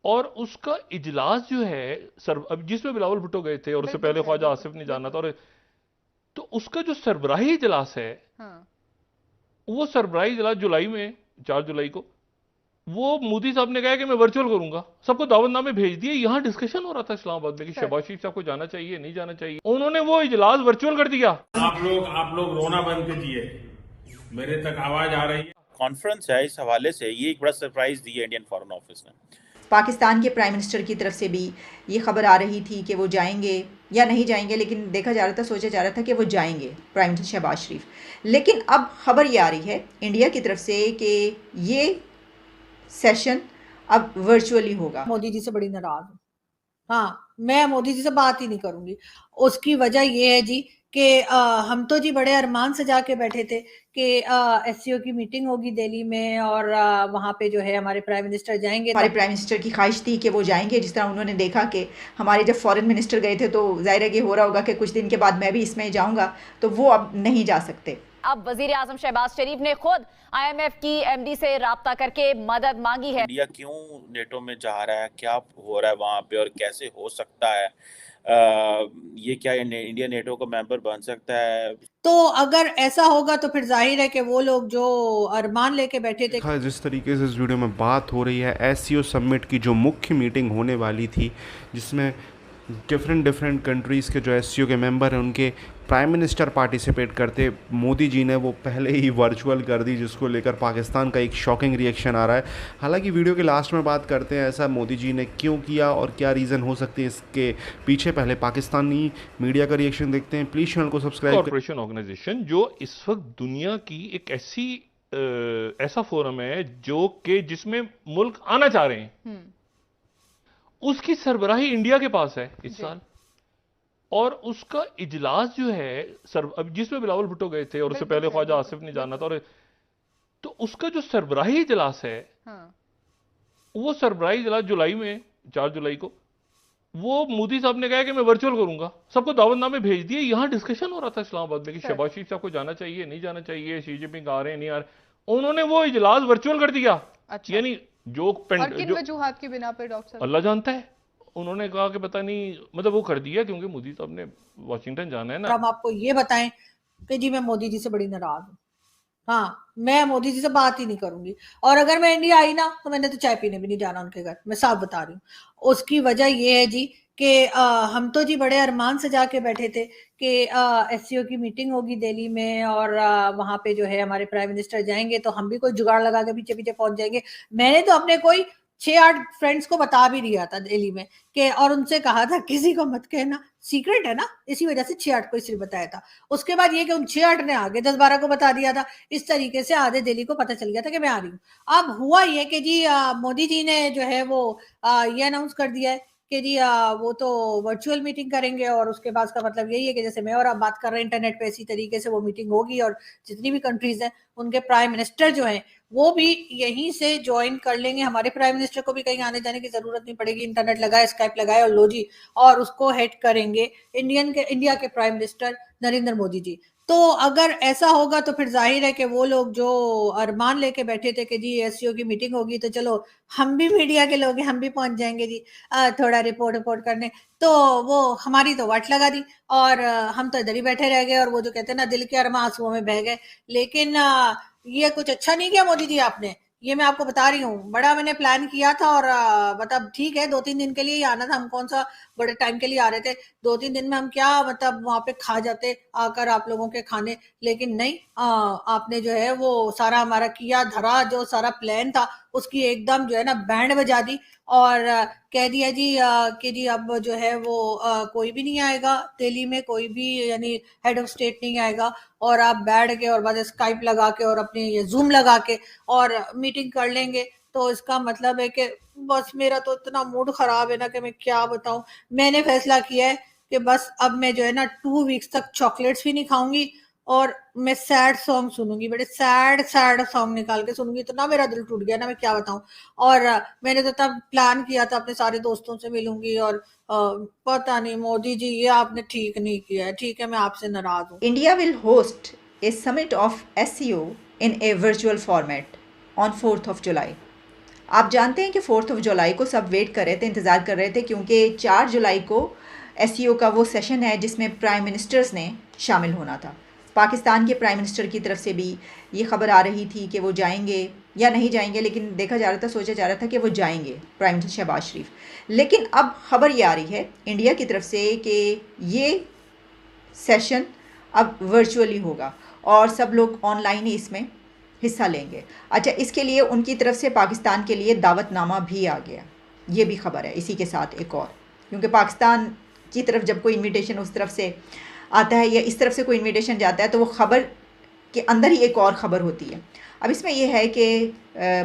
और उसका इजलास जो है सर, अब जिसमें बिलावल भुट्टो गए थे और उससे बिल्कुल पहले सर, ख्वाजा बिल्कुल आसिफ ने जाना था, बिल्कुल। और तो उसका जो सरबराही इजलास है, हाँ। वो सरबराही इजलास जुलाई में, 4 जुलाई को, वो मोदी साहब ने कहा कि मैं वर्चुअल करूंगा, सबको दावतनामे भेज दिए। यहां डिस्कशन हो रहा था इस्लामाबाद में कि सर, शहबाज शरीफ साहब को जाना चाहिए नहीं जाना चाहिए, उन्होंने वो इजलास वर्चुअल कर दिया। आप लोग रोना बंद कीजिए, मेरे तक आवाज आ रही है। कॉन्फ्रेंस है, इस हवाले से ये एक बड़ा सरप्राइज दी है इंडियन फॉरेन ऑफिस ने। पाकिस्तान के प्राइम मिनिस्टर की तरफ से भी ये खबर आ रही थी कि वो जाएंगे या नहीं जाएंगे, लेकिन देखा जा रहा था, सोचा जा रहा था कि वो जाएंगे, प्राइम मिनिस्टर शहबाज शरीफ। लेकिन अब खबर ये आ रही है इंडिया की तरफ से कि ये सेशन अब वर्चुअली होगा। मोदी जी से बड़ी नाराज हूँ। हाँ, मैं मोदी जी से बात ही नहीं करूंगी। उसकी वजह ये है जी कि हम तो जी बड़े अरमान से जाके बैठे थे कि एससीओ की मीटिंग होगी दिल्ली में और वहां पे जो है हमारे प्राइम मिनिस्टर जाएंगे। हमारे प्राइम मिनिस्टर की ख्वाहिश थी कि वो जाएंगे, जिस तरह उन्होंने देखा कि हमारे जब फॉरेन मिनिस्टर गए थे तो जाहिर है कि हो रहा होगा कि कुछ दिन के बाद मैं भी इसमें जाऊंगा, तो वो अब नहीं जा सकते। अब वजीर आजम शहबाज शरीफ ने खुद IMF की MD से राब्ता करके मदद मांगी है। इंडिया क्यों नेटो में जा रहा है, क्या हो रहा है वहां पे और कैसे हो सकता है, ये क्या इंडिया नेटो का मेंबर बन सकता है? तो अगर ऐसा होगा तो फिर जाहिर है कि वो लोग जो अरमान लेके बैठे थे। हाँ, जिस तरीके से इस वीडियो में बात हो रही है एससीओ समिट की जो मुख्य मीटिंग होने वाली थी, जिसमें डिफरेंट कंट्रीज़ के जो एससीओ के मेंबर हैं उनके प्राइम मिनिस्टर पार्टिसिपेट करते, मोदी जी ने वो पहले ही वर्चुअल कर दी, जिसको लेकर पाकिस्तान का एक शॉकिंग रिएक्शन आ रहा है। हालांकि वीडियो के लास्ट में बात करते हैं ऐसा मोदी जी ने क्यों किया और क्या रीज़न हो सकते हैं इसके पीछे। पहले पाकिस्तानी मीडिया का रिएक्शन देखते हैं। प्लीज़ चैनल को सब्सक्राइब करें। कॉरपोरेशन ऑर्गेनाइजेशन जो इस वक्त दुनिया की एक ऐसा फोरम है जो कि जिसमें मुल्क आना चाह रहे हैं, उसकी सरबराही इंडिया के पास है इस साल, और उसका इजलास जो है सर, अब जिसमें बिलावल भुट्टो गए थे और उससे बिल्कुल पहले सर, ख्वाजा बिल्कुल आसिफ ने जाना था, बिल्कुल। और तो उसका जो सरबराही इजलास है, हाँ। वो सरबराही इजलास जुलाई में, 4 जुलाई को, वो मोदी साहब ने कहा कि मैं वर्चुअल करूंगा, सबको दावतनामे भेज दिए। यहां डिस्कशन हो रहा था इस्लामाबाद में कि सर, शहबाज शरीफ साहब को जाना चाहिए नहीं जाना चाहिए, शी जिनपिंग आ रहे हैं नहीं आ रहे, उन्होंने वो इजलास वर्चुअल कर दिया। अच्छा। यानी जो और किन जो वजूहात की बिना पे डॉक्टर साहब? अल्लाह जानता है, उन्होंने कहा कि पता नहीं, मतलब वो कर दिया क्योंकि मोदी साहब ने वाशिंगटन जाना है और ना। हम आपको ये बताएं कि जी मैं मोदी जी से बड़ी नाराज हूँ। हाँ, मैं मोदी जी से बात ही नहीं करूंगी। और अगर मैं इंडिया आई ना तो मैंने तो चाय पीने भी नहीं जाना उनके घर, मैं साफ बता रही हूँ। उसकी वजह ये है जी कि हम तो जी बड़े अरमान से जाके बैठे थे कि एससीओ की मीटिंग होगी दिल्ली में और वहां पे जो है हमारे प्राइम मिनिस्टर जाएंगे, तो हम भी कोई जुगाड़ लगा के पीछे पीछे पहुंच जाएंगे। मैंने तो अपने कोई 6-8 फ्रेंड्स को बता भी दिया था दिल्ली में कि, और उनसे कहा था किसी को मत कहना, सीक्रेट है ना, इसी वजह से 6-8 को इसलिए बताया था। उसके बाद ये कि उन 6-8 ने आगे 10-12 को बता दिया था। इस तरीके से आधे दिल्ली को पता चल गया था कि मैं आ रही हूँ। अब हुआ ये कि जी मोदी जी ने जो है वो ये अनाउंस कर दिया है कि जी वो तो वर्चुअल मीटिंग करेंगे, और उसके बाद का मतलब यही है कि जैसे मैं और आप बात कर रहे हैं इंटरनेट पे, इसी तरीके से वो मीटिंग होगी और जितनी भी कंट्रीज हैं उनके प्राइम मिनिस्टर जो हैं वो भी यहीं से ज्वाइन कर लेंगे। हमारे प्राइम मिनिस्टर को भी कहीं आने जाने की जरूरत नहीं पड़ेगी, इंटरनेट लगाए, स्काइप लगाए और लो जी, और उसको हेड करेंगे इंडिया के प्राइम मिनिस्टर नरेंद्र मोदी जी। तो अगर ऐसा होगा तो फिर जाहिर है कि वो लोग जो अरमान लेके बैठे थे कि जी एससीओ की मीटिंग होगी तो चलो हम भी मीडिया के लोग हैं, हम भी पहुंच जाएंगे जी थोड़ा रिपोर्ट करने। तो वो हमारी तो वाट लगा दी और हम तो इधर ही बैठे रह गए, और वो जो कहते हैं ना दिल के अरमा आंसुओं में बह गए। लेकिन ये कुछ अच्छा नहीं किया मोदी जी आपने, ये मैं आपको बता रही हूँ। बड़ा मैंने प्लान किया था और मतलब ठीक है 2-3 दिन के लिए ही आना था, हम कौन सा बड़े टाइम के लिए आ रहे थे। 2-3 दिन में हम क्या मतलब वहां पे खा जाते आकर आप लोगों के खाने, लेकिन नहीं, आपने जो है वो सारा हमारा किया धरा, जो सारा प्लान था उसकी एकदम जो है ना बैंड बजा दी और कह दिया जी कि जी अब जो है वो कोई भी नहीं आएगा दिल्ली में, कोई भी यानी हेड ऑफ स्टेट नहीं आएगा, और आप बैठ के और बाद स्काइप लगा के और अपने ये जूम लगा के और मीटिंग कर लेंगे। तो इसका मतलब है कि बस मेरा तो इतना मूड खराब है ना कि मैं क्या बताऊं। मैंने फैसला किया है कि बस अब मैं जो है ना 2 वीक्स तक चॉकलेट्स भी नहीं खाऊंगी और मैं सैड सॉन्ग सुनूंगी, बड़े सैड सैड सॉन्ग निकाल के सुनूंगी। इतना मेरा दिल टूट गया ना, मैं क्या बताऊं। और मैंने तो तब प्लान किया था अपने सारे दोस्तों से मिलूंगी और पता नहीं मोदी जी ये आपने ठीक नहीं किया है। ठीक है, मैं आपसे नाराज हूँ। India will host a summit of SEO in a virtual format on 4th of July. आप जानते हैं कि 4 जुलाई को सब वेट कर रहे थे, इंतज़ार कर रहे थे, क्योंकि 4 जुलाई को एससीओ का वो सेशन है जिसमें प्राइम मिनिस्टर्स ने शामिल होना था। पाकिस्तान के प्राइम मिनिस्टर की तरफ से भी ये खबर आ रही थी कि वो जाएंगे या नहीं जाएंगे, लेकिन देखा जा रहा था, सोचा जा रहा था कि वो जाएंगे, प्राइम मिनिस्टर शहबाज शरीफ। लेकिन अब खबर ये आ रही है इंडिया की तरफ से कि ये सेशन अब वर्चुअली होगा और सब लोग ऑनलाइन ही इसमें हिस्सा लेंगे। अच्छा, इसके लिए उनकी तरफ से पाकिस्तान के लिए दावतनामा भी आ गया, ये भी खबर है इसी के साथ एक और, क्योंकि पाकिस्तान की तरफ जब कोई इनविटेशन उस तरफ से आता है या इस तरफ से कोई इनविटेशन जाता है तो वो ख़बर के अंदर ही एक और ख़बर होती है। अब इसमें यह है कि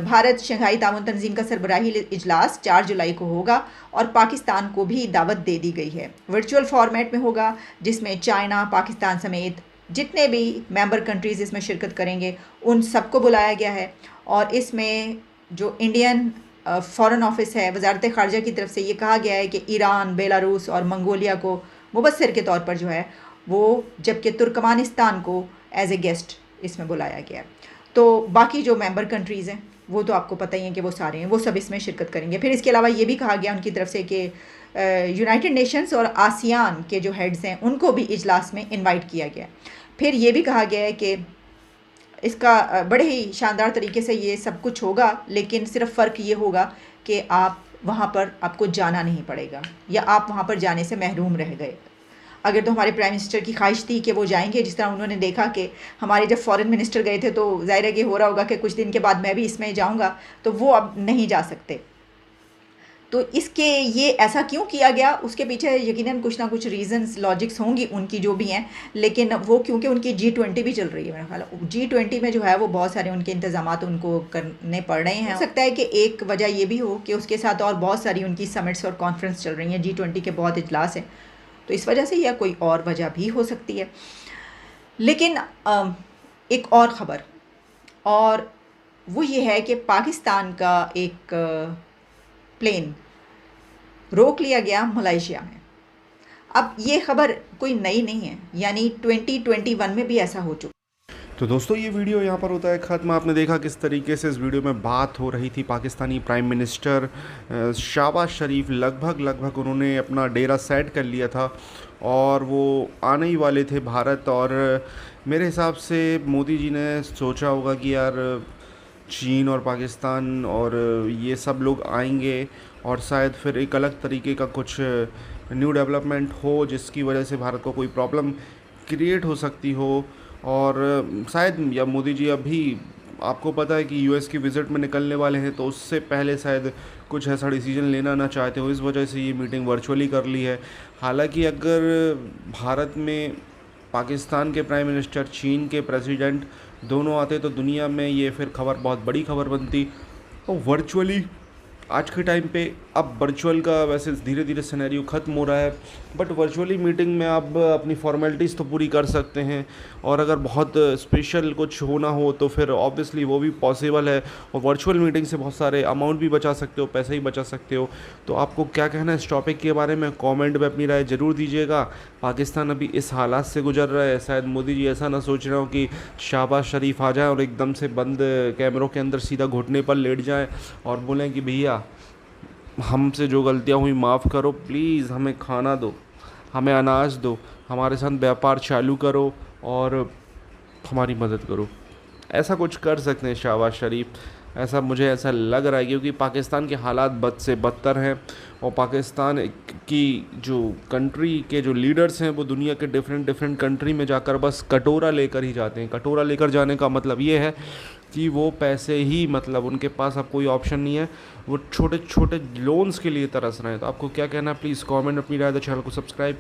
भारत शंघाई ताउन तंजीम का सरबराही इजलास 4 जुलाई को होगा और पाकिस्तान को भी दावत दे दी गई है। वर्चुअल फॉर्मेट में होगा जिसमें चाइना, पाकिस्तान समेत जितने भी मेंबर कंट्रीज़ इसमें शिरकत करेंगे उन सबको बुलाया गया है। और इसमें जो इंडियन फ़ॉरेन ऑफिस है, वजारत ख़ारजा की तरफ से ये कहा गया है कि ईरान, बेलारूस और मंगोलिया को मुबस्सिर के तौर पर जो है वो, जबकि तुर्कमानिस्तान को एज ए गेस्ट इसमें बुलाया गया है। तो बाकी जो मेंबर कंट्रीज़ हैं वो तो आपको पता ही है कि वो सारे हैं, वो सब इसमें शिरकत करेंगे। फिर इसके अलावा ये भी कहा गया उनकी तरफ से कि यूनाइटेड नेशंस और आसियान के जो हेड्स हैं उनको भी इजलास में इनवाइट किया गया। फिर ये भी कहा गया है कि इसका बड़े ही शानदार तरीके से ये सब कुछ होगा, लेकिन सिर्फ फ़र्क ये होगा कि आप वहाँ पर आपको जाना नहीं पड़ेगा या आप वहाँ पर जाने से महरूम रह गए। अगर तो हमारे प्राइम मिनिस्टर की ख्वाहिश थी कि वो जाएंगे, जिस तरह उन्होंने देखा कि हमारे जब फॉरेन मिनिस्टर गए थे तो ज़ाहिर है कि हो रहा होगा कि कुछ दिन के बाद मैं भी इसमें जाऊँगा, तो वो अब नहीं जा सकते। तो इसके ये ऐसा क्यों किया गया, उसके पीछे यकीनन कुछ ना कुछ रीज़न्स, लॉजिक्स होंगी उनकी जो भी हैं, लेकिन वो क्योंकि उनकी G20 भी चल रही है, मेरा ख्याल G20 में जो है वो बहुत सारे उनके इंतजामात उनको करने पड़ रहे हैं। हो सकता है कि एक वजह ये भी हो कि उसके साथ और बहुत सारी उनकी समिट्स और कॉन्फ्रेंस चल रही हैं, G20 के बहुत इजलास हैं, तो इस वजह से या कोई और वजह भी हो सकती है। लेकिन एक और ख़बर, और वो ये है कि पाकिस्तान का एक प्लेन रोक लिया गया मलेशिया में। अब ये खबर कोई नई नहीं है, यानी 2021 में भी ऐसा हो चुका। तो दोस्तों ये वीडियो यहाँ पर होता है ख़त्म। आपने देखा किस तरीके से इस वीडियो में बात हो रही थी। पाकिस्तानी प्राइम मिनिस्टर शहबाज शरीफ लगभग उन्होंने अपना डेरा सेट कर लिया था और वो आने ही वाले थे भारत। और मेरे हिसाब से मोदी जी ने सोचा होगा कि यार चीन और पाकिस्तान और ये सब लोग आएंगे और शायद फिर एक अलग तरीके का कुछ न्यू डेवलपमेंट हो जिसकी वजह से भारत को कोई प्रॉब्लम क्रिएट हो सकती हो। और शायद या मोदी जी अभी आपको पता है कि यूएस की विज़िट में निकलने वाले हैं, तो उससे पहले शायद कुछ ऐसा डिसीजन लेना ना चाहते हो, इस वजह से ये मीटिंग वर्चुअली कर ली है। हालांकि अगर भारत में पाकिस्तान के प्राइम मिनिस्टर, चीन के प्रेसिडेंट दोनों आते तो दुनिया में ये फिर खबर बहुत बड़ी खबर बनती। तो वर्चुअली आज के टाइम पे अब वर्चुअल का वैसे धीरे धीरे सिनेरियो ख़त्म हो रहा है, बट वर्चुअली मीटिंग में आप अपनी फॉर्मेलिटीज़ तो पूरी कर सकते हैं और अगर बहुत स्पेशल कुछ होना हो तो फिर ऑब्वियसली वो भी पॉसिबल है। और वर्चुअल मीटिंग से बहुत सारे अमाउंट भी बचा सकते हो, पैसे ही बचा सकते हो। तो आपको क्या कहना है इस टॉपिक के बारे में, कमेंट में अपनी राय ज़रूर दीजिएगा। पाकिस्तान अभी इस हालात से गुजर रहा है, शायद मोदी जी ऐसा ना सोच रहे हो कि शहबाज शरीफ आ जाए और एकदम से बंद कैमरों के अंदर सीधा घुटने पर लेट जाएँ और बोलें कि भैया हमसे जो गलतियाँ हुई माफ़ करो, प्लीज़ हमें खाना दो, हमें अनाज दो, हमारे साथ व्यापार चालू करो और हमारी मदद करो। ऐसा कुछ कर सकते हैं शहबाज शरीफ, ऐसा मुझे ऐसा लग रहा है, क्योंकि पाकिस्तान के हालात बद से बदतर हैं और पाकिस्तान की जो कंट्री के जो लीडर्स हैं वो दुनिया के डिफरेंट कंट्री में जाकर बस कटोरा लेकर ही जाते हैं। कटोरा लेकर जाने का मतलब ये है कि वो पैसे ही, मतलब उनके पास अब कोई ऑप्शन नहीं है, वो छोटे छोटे लोन्स के लिए तरस रहे हैं। तो आपको क्या कहना है प्लीज़ कमेंट अपनी राय दो, चैनल को सब्सक्राइब